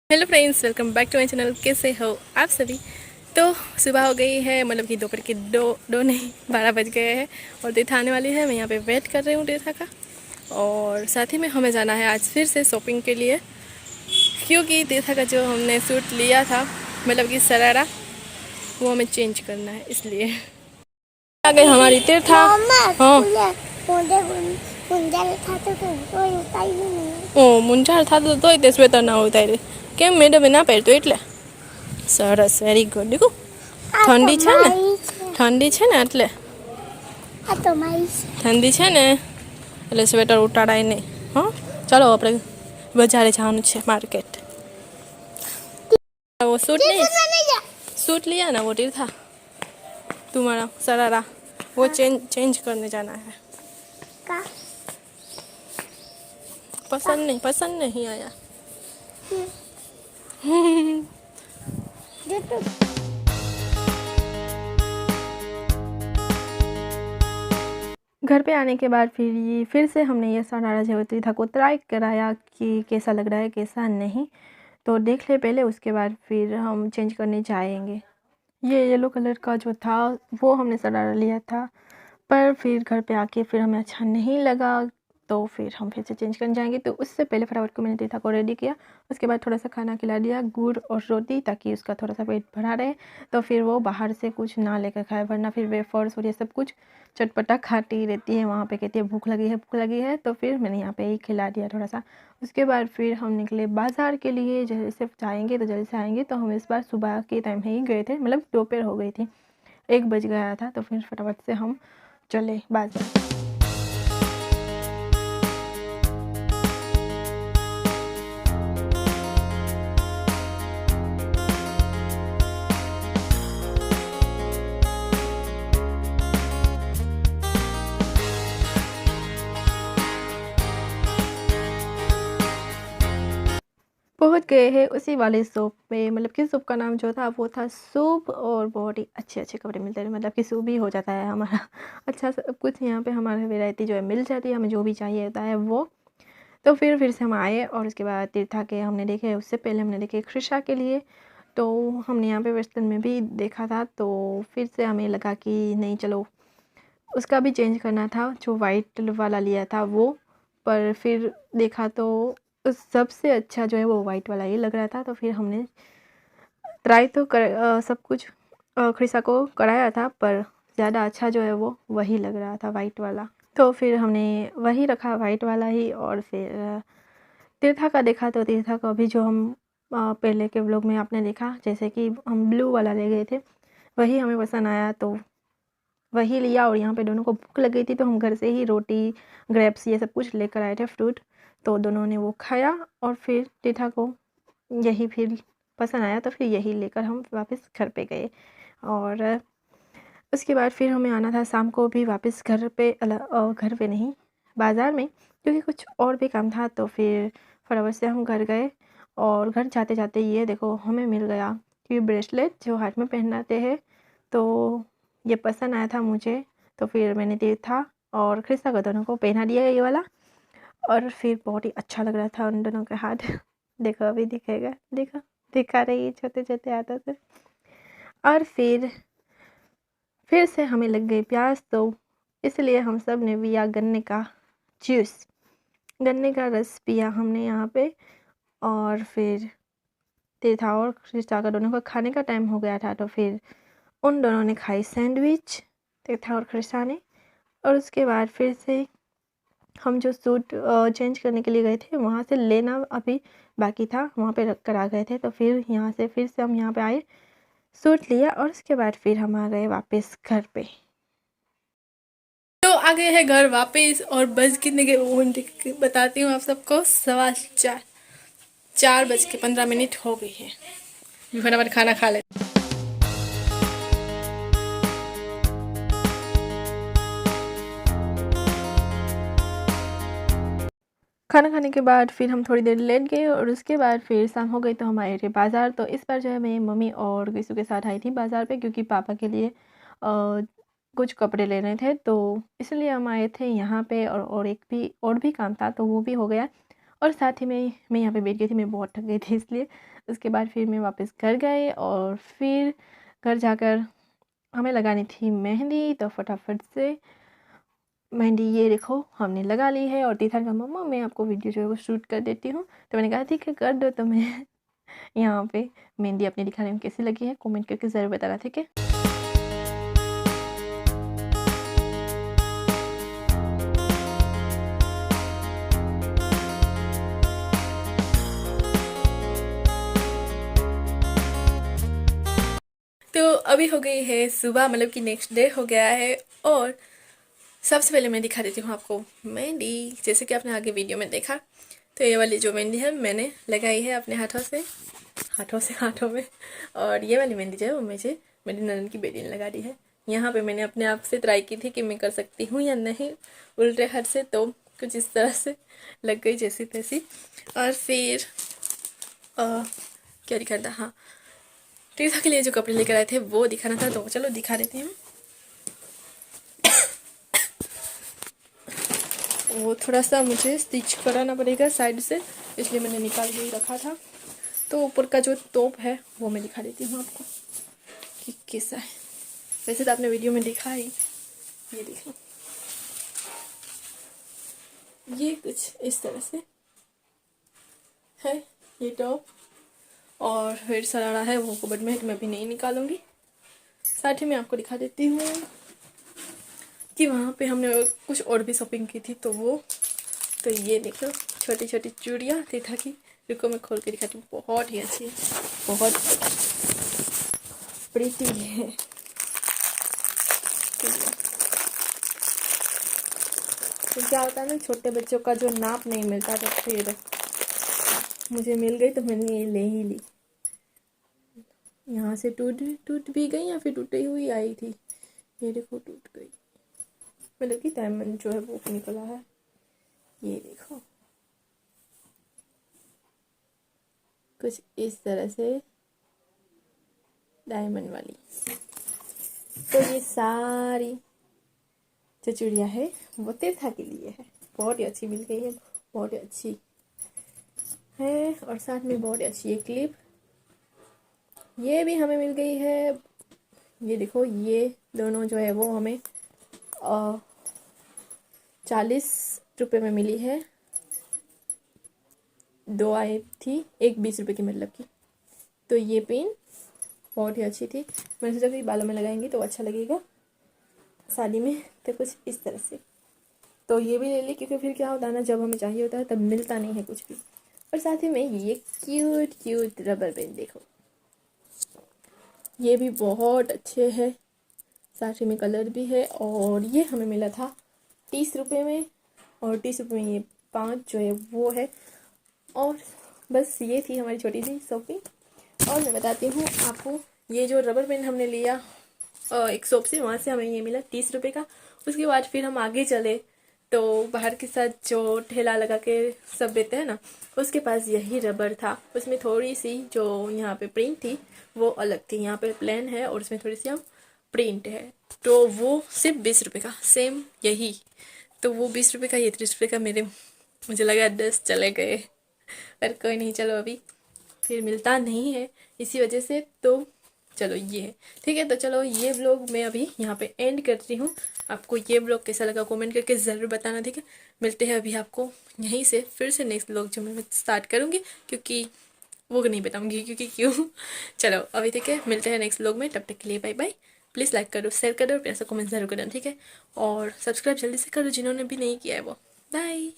Hello friends, welcome back to my channel. कैसे हो आप सभी। तो सुबह हो गई है, मतलब कि दोपहर के दो नहीं 12 बज गए हैं और तीर्था आने वाली है। मैं यहाँ पे वेट कर रही हूँ तीर्था का। और साथ ही में हमें जाना है आज फिर से शॉपिंग के लिए, क्योंकि तीर्था का जो हमने सूट लिया था, मतलब कि सरारा, वो हमें चेंज करना है, इसलिए आ गई हमारी तीर्था। हाँ, ઓ મૂંઝાર થતું તોય તે સ્વેટર ના ઉતારી. કેમ મેડમે ના પહેરતું એટલે? સરસ, વેરી ગુડ. દીકુ ઠંડી છે ને, ઠંડી છે ને એટલે ઠંડી છે ને એટલે સ્વેટર ઉતારાય નહીં. હા, ચાલો આપણે બજારે જવાનું છે, मार्केट. वो सूट नहीं, सूट लिया ना वो तीर्था, तुम्हारा सरारा, वो चेंज करने जाना है. पसंद नहीं आया. घर पे आने के बाद फिर से हमने ये सरारा जो तीर्था को ट्राई कराया कि कैसा लग रहा है कैसा नहीं. तो देख ले पहले, उसके बाद फिर हम चेंज करने जाएंगे. ये येलो कलर का जो था वो हमने सरारा लिया था, पर फिर घर पे आके फिर हमें अच्छा नहीं लगा, तो फिर हम फिर से चेंज करने जाएंगे. तो उससे पहले फटाफट को मैंने तीर्था को रेडी किया. उसके बाद थोड़ा सा खाना खिला दिया, गुड़ और रोटी, ताकि उसका थोड़ा सा पेट भरा रहे. तो फिर वो बाहर से कुछ ना लेकर खाए, वरना फिर वेफर्स और ये सब कुछ चटपटा खाती रहती है. वहाँ पे कहती है भूख लगी है. तो फिर मैंने यहाँ पे ही खिला दिया थोड़ा सा. उसके बाद फिर हम निकले बाज़ार के लिए. जैसे जाएंगे तो जल्दी से आएंगे. तो हम इस बार सुबह के टाइम ही गए थे, मतलब दोपहर हो गई थी, 1 बज गया था. तो फिर फटाफट से हम चले बाज़ार. पहुँच गए हैं उसी वाले शॉप पे, मतलब कि शॉप का नाम जो था वो था सूप, और बहुत ही अच्छे कपड़े मिलते हैं, मतलब कि सूप भी हो जाता है हमारा. अच्छा सब कुछ यहाँ पे हमारे वैरायटी जो है मिल जाती है, हमें जो भी चाहिए होता है वो. तो फिर से हम आए, और उसके बाद तीर्था के हमने देखे, उससे पहले हमने देखे कृषा के लिए. तो हमने यहाँ पे वेस्टर्न में भी देखा था, तो फिर से हमें लगा कि नहीं चलो उसका भी चेंज करना था. जो वाइट वाला लिया था वो, पर फिर देखा तो सबसे अच्छा जो है वो वाइट वाला ही लग रहा था. तो फिर हमने ट्राई तो सब कुछ कृषा को कराया था, पर ज़्यादा अच्छा जो है वो वही लग रहा था, वाइट वाला. तो फिर हमने वही रखा, वाइट वाला ही. और फिर तीर्था का देखा, तो तीर्था का भी जो हम पहले के व्लॉग में आपने देखा, जैसे कि हम ब्लू वाला ले गए थे, वही हमें पसंद आया, तो वही लिया. और यहाँ पे दोनों को भूख लग गई थी, तो हम घर से ही रोटी, ग्रेप्स, ये सब कुछ लेकर आए थे, फ्रूट. तो दोनों ने वो खाया, और फिर तीर्था को यही फिर पसंद आया, तो फिर यही लेकर हम वापस घर पे गए. और उसके बाद फिर हमें आना था शाम को भी वापस घर पे नहीं, बाज़ार में, क्योंकि कुछ और भी काम था. तो फिर फटाफट से हम घर गए, और घर जाते जाते ये देखो हमें मिल गया कि ब्रेसलेट जो हाथ में पहनाते हैं, तो ये पसंद आया था मुझे. तो फिर मैंने तीर्था और कृष्णा को दोनों को पहना दिया ये वाला, और फिर बहुत ही अच्छा लग रहा था उन दोनों के हाथ. देखो अभी दिखेगा, देखो दिखा रही है छोटे छोटे हाथों से. और फिर से हमें लग गई प्यास, तो इसलिए हम सब ने पिया गन्ने का जूस, गन्ने का रस पिया हमने यहाँ पे. और फिर तीर्था और कृष्णा का दोनों का खाने का टाइम हो गया था, तो फिर उन दोनों ने खाई सैंडविच, तीर्था और कृष्णा ने. और उसके बाद फिर से हम जो सूट चेंज करने के लिए गए थे, वहाँ से लेना अभी बाकी था, वहाँ पे रख कर आ गए थे. तो फिर यहाँ से फिर से हम यहाँ पे आए, सूट लिया, और उसके बाद फिर हम आ गए वापस घर पे. तो आ गए हैं घर वापस, और बज कितने के वो बताती हूँ आप सबको. 4:15, 4:15 हो गई है. फटाफट खाना खा ले. खाना खाने के बाद फिर हम थोड़ी देर लेट गए, और उसके बाद फिर शाम हो गई, तो हम आए थे बाज़ार. तो इस बार जो है मैं मम्मी और किसू के साथ आई थी बाज़ार पे, क्योंकि पापा के लिए कुछ कपड़े लेने थे, तो इसलिए हम आए थे यहाँ पे. और एक भी काम था, तो वो भी हो गया. और साथ ही मैं यहाँ पे बैठ गई थी, मैं बहुत थक गई थी इसलिए। उसके बाद फिर मैं वापस घर गए और फिर घर जाकर हमें लगानी थी मेहंदी, तो फटाफट से मेहंदी ये देखो हमने लगा ली है। और तीर्थन का मम्मा मैं आपको वीडियो जो है वो शूट कर देती हूँ, तो मैंने कहा ठीक है कर दो। तो मैं यहाँ पे मेहंदी अपनी दिखा रही हूँ कैसी लगी है, कमेंट करके ज़रूर बताना, ठीक है। तो अभी हो गई है सुबह, मतलब कि नेक्स्ट डे हो गया है। और सबसे पहले मैं दिखा देती हूँ आपको मेहंदी। जैसे कि आपने आगे वीडियो में देखा, तो ये वाली जो मेहंदी है मैंने लगाई है अपने हाथों में। और ये वाली मेहंदी जो है वो मुझे मेरी ननद की बेटी ने लगा दी है। यहाँ पे मैंने अपने आप से ट्राई की थी कि मैं कर सकती हूँ या नहीं उल्टे हाथ से, तो कुछ इस तरह से लग गई जैसी तैसी। और फिर क्या दिखा था, हाँ तीर्था के लिए जो कपड़े लेकर आए थे वो दिखाना था, तो चलो दिखा देती हूँ। वो थोड़ा सा मुझे स्टिच कराना पड़ेगा साइड से, इसलिए मैंने निकाल के ही रखा था। तो ऊपर का जो टॉप है वो मैं दिखा देती हूँ आपको कि कैसा है। वैसे तो आपने वीडियो में देखा ही, ये देखो ये कुछ इस तरह से है ये टॉप। और फिर सरारा है वो कबर्ड में है, तो मैं अभी नहीं निकालूंगी। साथ ही मैं आपको दिखा देती हूँ कि वहाँ पे हमने कुछ और भी शॉपिंग की थी, तो वो तो ये देखो छोटी छोटी चूड़ियाँ तीर्था की। रुको मैं खोल के दिखाती हूँ, बहुत ही अच्छी है, बहुत प्रीति है। तो क्या होता है ना, छोटे बच्चों का जो नाप नहीं मिलता, तो फिर मुझे मिल गई तो मैंने ये ले ही ली। यहाँ से टूट भी गई या फिर टूटी हुई आई थी, ये देखो टूट गई, मतलब कि डायमंड जो है वो निकला है, ये देखो कुछ इस तरह से डायमंड वाली। तो ये सारी जो चूड़ियाँ है वो तीर्था के लिए है, बहुत ही अच्छी मिल गई है, बहुत ही अच्छी है। और साथ में बहुत ही अच्छी है क्लिप, ये भी हमें मिल गई है। ये देखो ये दोनों जो है वो हमें 40 रुपये में मिली है। 2 आई थी, एक 20 रुपये की मतलब की। तो ये पिन बहुत ही अच्छी थी, मैंने सोचा कि बालों में लगाएंगे तो अच्छा लगेगा शादी में, तो कुछ इस तरह से। तो ये भी ले ली, क्योंकि फिर क्या होता है ना, जब हमें चाहिए होता है तब मिलता नहीं है कुछ भी। और साथ ही में ये क्यूट रबर बैंड देखो, ये भी बहुत अच्छे है, साथ ही में कलर भी है। और ये हमें मिला था 30 रुपये में, और 30 रुपये में ये 5 जो है वो है। और बस ये थी हमारी छोटी सी शॉपिंग। और मैं बताती हूँ आपको, ये जो रबर बैंड हमने लिया एक शॉप से, वहाँ से हमें ये मिला 30 रुपये का। उसके बाद फिर हम आगे चले तो बाहर के साथ जो ठेला लगा के सब देते हैं ना, उसके पास यही रबर था। उसमें थोड़ी सी जो यहाँ पे प्रिंट थी वो अलग थी, यहाँ पे प्लेन है और उसमें थोड़ी सी हम प्रिंट है, तो वो सिर्फ 20 रुपये का सेम यही। तो वो 20 रुपये का, ये 30 रुपये का, मुझे लगा 10 चले गए, पर कोई नहीं, चलो अभी फिर मिलता नहीं है इसी वजह से। तो चलो ये है, ठीक है। तो चलो ये व्लॉग मैं अभी यहाँ पे एंड करती हूँ। आपको ये व्लॉग कैसा लगा कमेंट करके ज़रूर बताना, ठीक है। मिलते हैं अभी आपको यहीं से फिर से नेक्स्ट व्लॉग जो मैं स्टार्ट करूँगी, क्योंकि वो नहीं बताऊँगी क्योंकि क्यों। चलो अभी ठीक है, मिलते हैं नेक्स्ट व्लॉग में, तब तक के लिए बाय बाय। प्लीज़ लाइक करो, शेयर करो, प्यार से कमेंट ज़रूर करना, ठीक है। और सब्सक्राइब जल्दी से करो जिन्होंने भी नहीं किया है वो। बाय।